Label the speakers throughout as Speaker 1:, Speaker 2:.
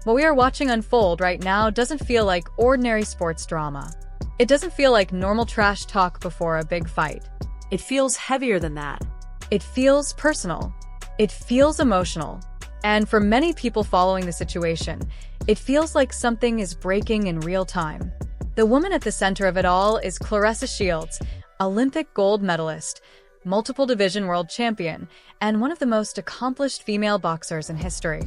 Speaker 1: What we are watching unfold right now doesn't feel like ordinary sports drama. It doesn't feel like normal trash talk before a big fight.
Speaker 2: It feels heavier than that.
Speaker 1: It feels personal. It feels emotional. And for many people following the situation, it feels like something is breaking in real time. The woman at the center of it all is Claressa Shields, Olympic gold medalist, multiple division world champion, and one of the most accomplished female boxers in history.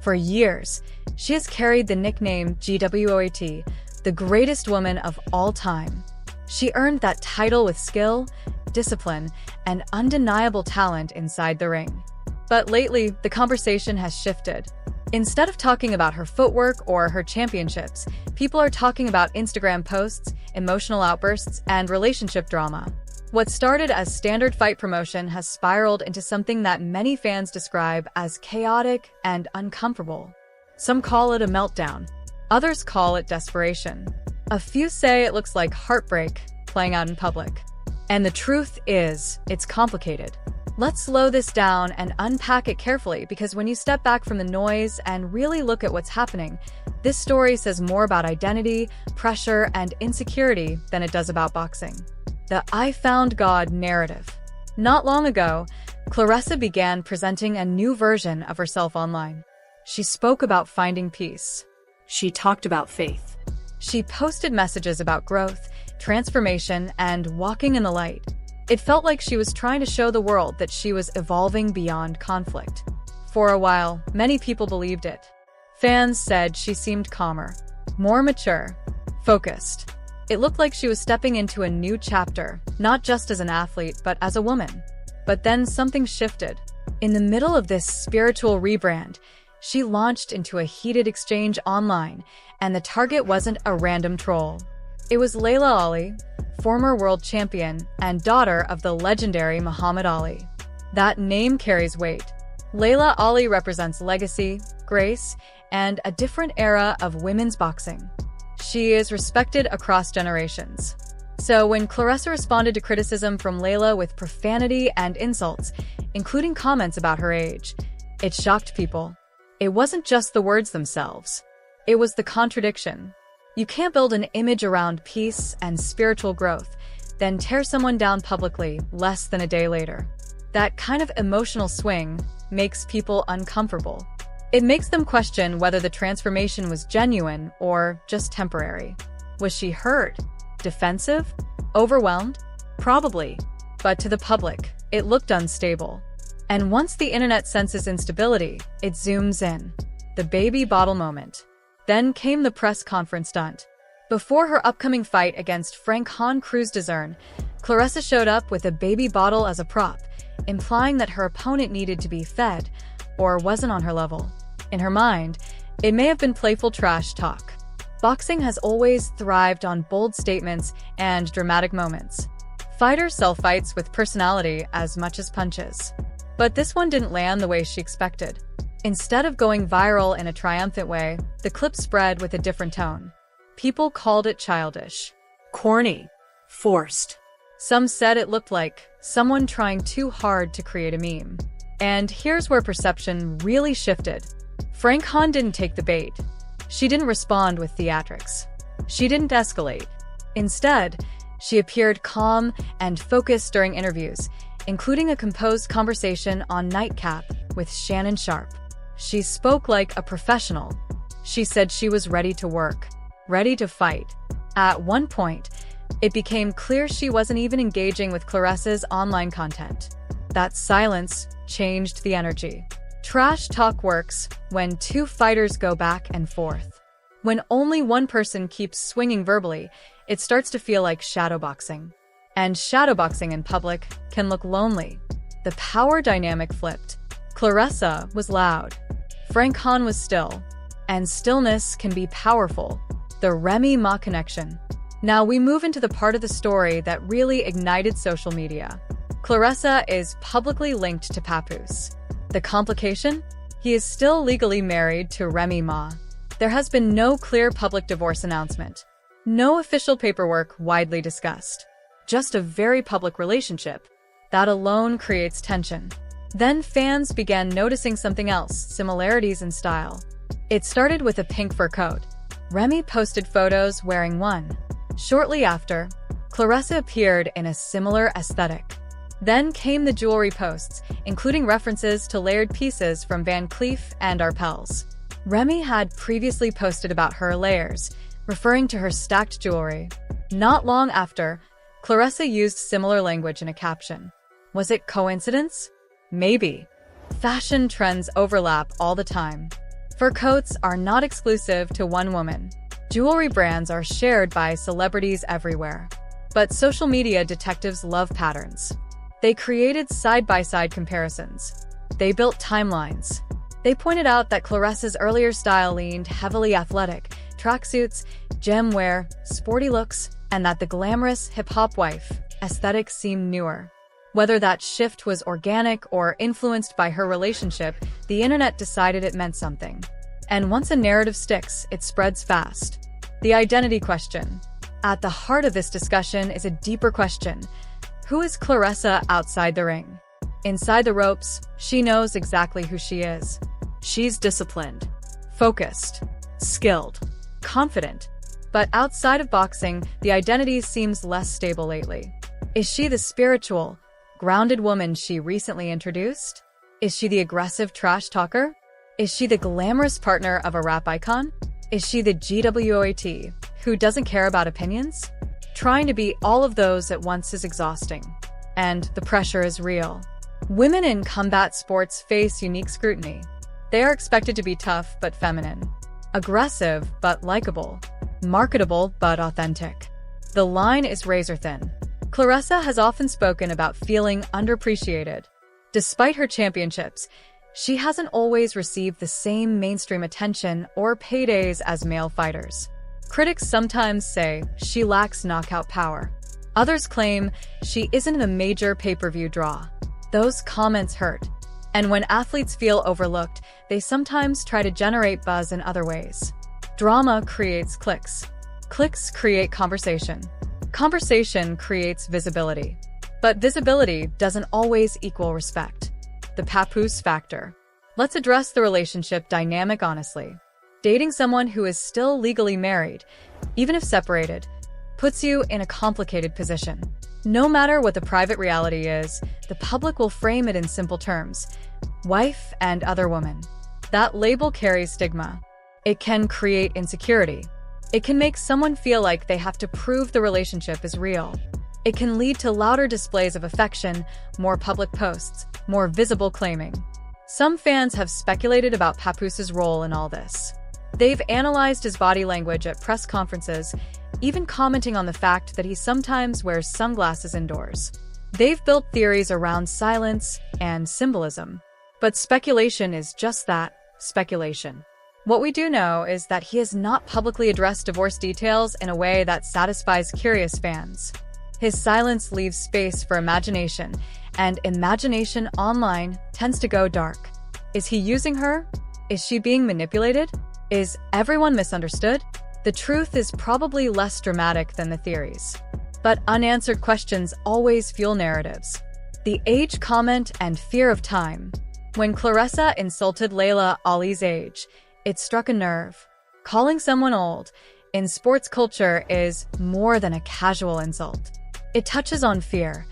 Speaker 1: For years, she has carried the nickname GWOAT, the greatest woman of all time. She earned that title with skill, discipline, and undeniable talent inside the ring. But lately, the conversation has shifted. Instead of talking about her footwork or her championships, people are talking about Instagram posts, emotional outbursts, and relationship drama. What started as standard fight promotion has spiraled into something that many fans describe as chaotic and uncomfortable. Some call it a meltdown. Others call it desperation. A few say it looks like heartbreak playing out in public. And the truth is, it's complicated. Let's slow this down and unpack it carefully, because when you step back from the noise and really look at what's happening, this story says more about identity, pressure, and insecurity than it does about boxing. The "I found God" narrative. Not long ago, Claressa began presenting a new version of herself online. She spoke about finding peace.
Speaker 2: She talked about faith.
Speaker 1: She posted messages about growth, transformation, and walking in the light. It felt like she was trying to show the world that she was evolving beyond conflict. For a while, many people believed it. Fans said she seemed calmer, more mature, focused. It looked like she was stepping into a new chapter, not just as an athlete, but as a woman. But then something shifted. In the middle of this spiritual rebrand, she launched into a heated exchange online, and the target wasn't a random troll. It was Laila Ali, former world champion and daughter of the legendary Muhammad Ali. That name carries weight. Laila Ali represents legacy, grace, and a different era of women's boxing. She is respected across generations. So when Claressa responded to criticism from Laila with profanity and insults, including comments about her age, it shocked people. It wasn't just the words themselves. It was the contradiction. You can't build an image around peace and spiritual growth, then tear someone down publicly less than a day later. That kind of emotional swing makes people uncomfortable. It makes them question whether the transformation was genuine or just temporary. Was she hurt? Defensive? Overwhelmed? Probably. But to the public, it looked unstable. And once the internet senses instability, it zooms in. The baby bottle moment. Then came the press conference stunt. Before her upcoming fight against Frank-Han Cruz-Dezern, Claressa showed up with a baby bottle as a prop, implying that her opponent needed to be fed or wasn't on her level. In her mind, it may have been playful trash talk. Boxing has always thrived on bold statements and dramatic moments. Fighters sell fights with personality as much as punches. But this one didn't land the way she expected. Instead of going viral in a triumphant way, the clip spread with a different tone. People called it childish,
Speaker 2: Corny. Forced.
Speaker 1: Some said it looked like someone trying too hard to create a meme. And here's where perception really shifted. Frank-Han didn't take the bait. She didn't respond with theatrics. She didn't escalate. Instead, she appeared calm and focused during interviews, including a composed conversation on Nightcap with Shannon Sharp. She spoke like a professional. She said she was ready to work, ready to fight. At one point, it became clear she wasn't even engaging with Claressa's online content. That silence changed the energy. Trash talk works when two fighters go back and forth. When only one person keeps swinging verbally, it starts to feel like shadowboxing. And shadowboxing in public can look lonely. The power dynamic flipped. Claressa was loud. Frank-Han was still. And stillness can be powerful. The Remy Ma connection. Now we move into the part of the story that really ignited social media. Claressa is publicly linked to Papoose. The complication? He is still legally married to Remy Ma. There has been no clear public divorce announcement. No official paperwork widely discussed. Just a very public relationship. That alone creates tension. Then fans began noticing something else, similarities in style. It started with a pink fur coat. Remy posted photos wearing one. Shortly after, Claressa appeared in a similar aesthetic. Then came the jewelry posts, including references to layered pieces from Van Cleef and Arpels. Remy had previously posted about her layers, referring to her stacked jewelry. Not long after, Claressa used similar language in a caption. Was it coincidence? Maybe. Fashion trends overlap all the time. Fur coats are not exclusive to one woman. Jewelry brands are shared by celebrities everywhere. But social media detectives love patterns. They created side-by-side comparisons. They built timelines. They pointed out that Claressa's earlier style leaned heavily athletic, tracksuits, gem wear, sporty looks, and that the glamorous hip-hop wife aesthetic seemed newer. Whether that shift was organic or influenced by her relationship, the internet decided it meant something. And once a narrative sticks, it spreads fast. The identity question. At the heart of this discussion is a deeper question. Who is Claressa outside the ring? Inside the ropes, she knows exactly who she is.
Speaker 2: She's disciplined,
Speaker 1: Focused, skilled, confident. But outside of boxing, the identity seems less stable lately. Is she the spiritual, grounded woman she recently introduced? Is she the aggressive trash talker? Is she the glamorous partner of a rap icon? Is she the GWOAT, who doesn't care about opinions? Trying to be all of those at once is exhausting. And the pressure is real. Women in combat sports face unique scrutiny. They are expected to be tough but feminine, aggressive but likable, marketable but authentic. The line is razor thin. Claressa has often spoken about feeling underappreciated. Despite her championships, she hasn't always received the same mainstream attention or paydays as male fighters. Critics sometimes say she lacks knockout power. Others claim she isn't a major pay-per-view draw. Those comments hurt. And when athletes feel overlooked, they sometimes try to generate buzz in other ways. Drama creates clicks. Clicks create conversation. Conversation creates visibility. But visibility doesn't always equal respect. The papoose factor. Let's address the relationship dynamic honestly. Dating someone who is still legally married, even if separated, puts you in a complicated position. No matter what the private reality is, the public will frame it in simple terms: wife and other woman. That label carries stigma. It can create insecurity. It can make someone feel like they have to prove the relationship is real. It can lead to louder displays of affection, more public posts, more visible claiming. Some fans have speculated about Papoose's role in all this. They've analyzed his body language at press conferences, even commenting on the fact that he sometimes wears sunglasses indoors. They've built theories around silence and symbolism. But speculation is just that, speculation. What we do know is that he has not publicly addressed divorce details in a way that satisfies curious fans. His silence leaves space for imagination, and imagination online tends to go dark. Is he using her? Is she being manipulated? Is everyone misunderstood? The truth is probably less dramatic than the theories. But unanswered questions always fuel narratives. The age comment and fear of time. When Claressa insulted Laila Ali's age, it struck a nerve. Calling someone old in sports culture is more than a casual insult. It touches on fear,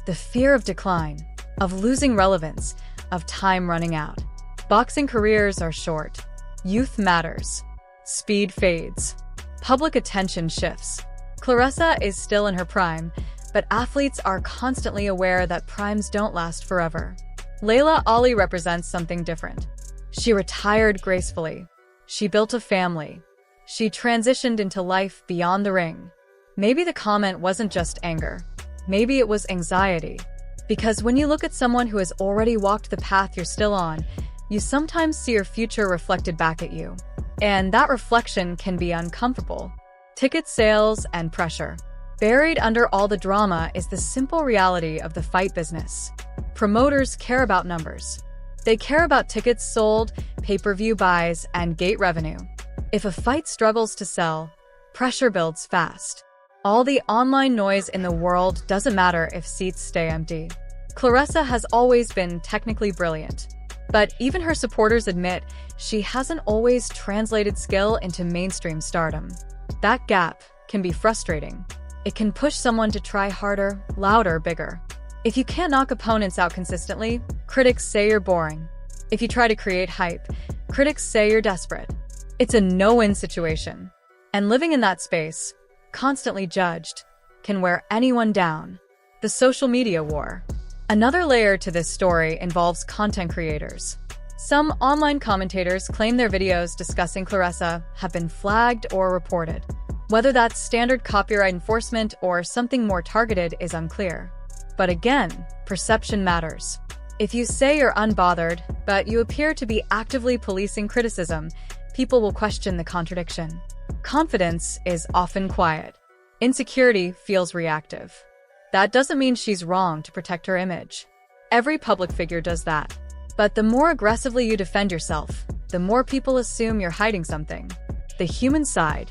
Speaker 1: the fear of decline, of losing relevance, of time running out. Boxing careers are short. Youth matters. Speed fades. Public attention shifts. Claressa is still in her prime, but athletes are constantly aware that primes don't last forever. Laila Ali represents something different. She retired gracefully. She built a family. She transitioned into life beyond the ring. Maybe the comment wasn't just anger. Maybe it was anxiety. Because when you look at someone who has already walked the path you're still on, you sometimes see your future reflected back at you. And that reflection can be uncomfortable. Ticket sales and pressure. Buried under all the drama is the simple reality of the fight business. Promoters care about numbers. They care about tickets sold, pay-per-view buys, and gate revenue. If a fight struggles to sell, pressure builds fast. All the online noise in the world doesn't matter if seats stay empty. Claressa has always been technically brilliant. But even her supporters admit she hasn't always translated skill into mainstream stardom. That gap can be frustrating. It can push someone to try harder, louder, bigger. If you can't knock opponents out consistently, critics say you're boring. If you try to create hype, critics say you're desperate. It's a no-win situation. And living in that space, constantly judged, can wear anyone down. The social media war. Another layer to this story involves content creators. Some online commentators claim their videos discussing Claressa have been flagged or reported. Whether that's standard copyright enforcement or something more targeted is unclear. But again, perception matters. If you say you're unbothered, but you appear to be actively policing criticism, people will question the contradiction. Confidence is often quiet. Insecurity feels reactive. That doesn't mean she's wrong to protect her image. Every public figure does that. But the more aggressively you defend yourself, the more people assume you're hiding something. The human side.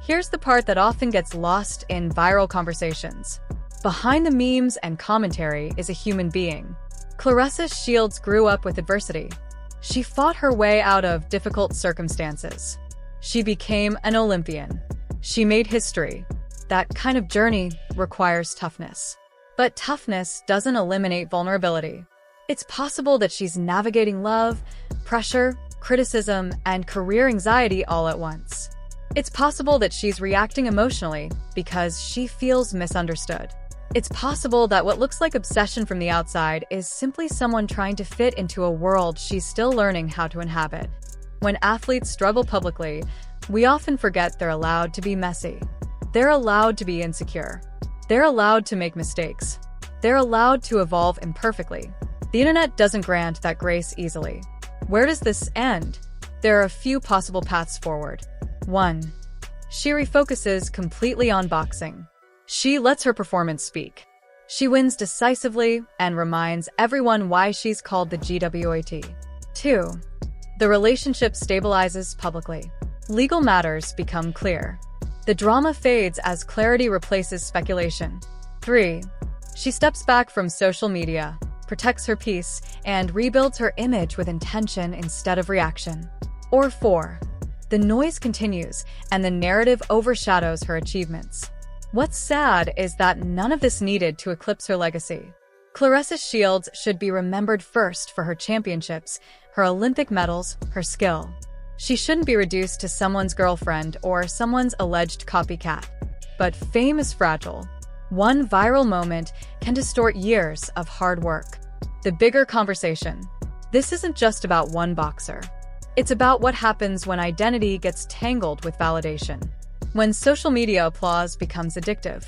Speaker 1: Here's the part that often gets lost in viral conversations. Behind the memes and commentary is a human being. Claressa Shields grew up with adversity. She fought her way out of difficult circumstances. She became an Olympian. She made history. That kind of journey requires toughness. But toughness doesn't eliminate vulnerability. It's possible that she's navigating love, pressure, criticism, and career anxiety all at once. It's possible that she's reacting emotionally because she feels misunderstood. It's possible that what looks like obsession from the outside is simply someone trying to fit into a world she's still learning how to inhabit. When athletes struggle publicly, we often forget they're allowed to be messy. They're allowed to be insecure. They're allowed to make mistakes. They're allowed to evolve imperfectly. The internet doesn't grant that grace easily. Where does this end? There are a few possible paths forward. 1. She refocuses completely on boxing. She lets her performance speak. She wins decisively and reminds everyone why she's called the GWAT. 2. The relationship stabilizes publicly. Legal matters become clear. The drama fades as clarity replaces speculation. 3. She steps back from social media, protects her peace, and rebuilds her image with intention instead of reaction. Or 4. The noise continues, and the narrative overshadows her achievements. What's sad is that none of this needed to eclipse her legacy. Claressa Shields should be remembered first for her championships, her Olympic medals, her skill. She shouldn't be reduced to someone's girlfriend or someone's alleged copycat. But fame is fragile. One viral moment can distort years of hard work. The bigger conversation. This isn't just about one boxer. It's about what happens when identity gets tangled with validation. When social media applause becomes addictive.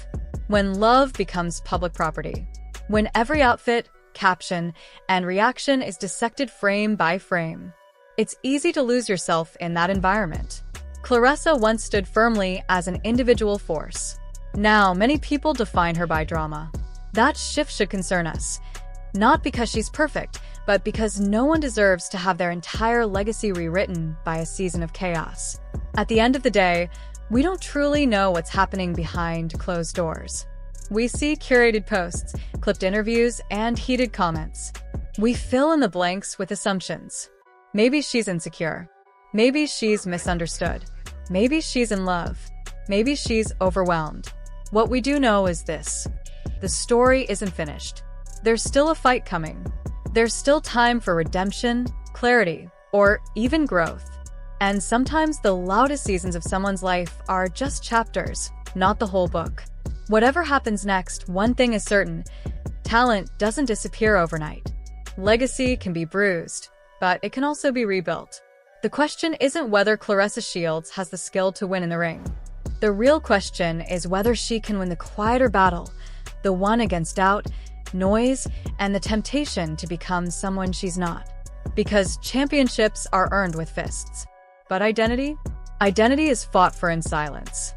Speaker 1: When love becomes public property. When every outfit, caption, and reaction is dissected frame by frame. It's easy to lose yourself in that environment. Claressa once stood firmly as an individual force. Now, many people define her by drama. That shift should concern us. Not because she's perfect, but because no one deserves to have their entire legacy rewritten by a season of chaos. At the end of the day, we don't truly know what's happening behind closed doors. We see curated posts, clipped interviews, and heated comments. We fill in the blanks with assumptions. Maybe she's insecure. Maybe she's misunderstood. Maybe she's in love. Maybe she's overwhelmed. What we do know is this: the story isn't finished. There's still a fight coming. There's still time for redemption, clarity, or even growth. And sometimes the loudest seasons of someone's life are just chapters, not the whole book. Whatever happens next, one thing is certain: talent doesn't disappear overnight. Legacy can be bruised, but it can also be rebuilt. The question isn't whether Claressa Shields has the skill to win in the ring. The real question is whether she can win the quieter battle, the one against doubt, noise, and the temptation to become someone she's not. Because championships are earned with fists. But identity? Identity is fought for in silence.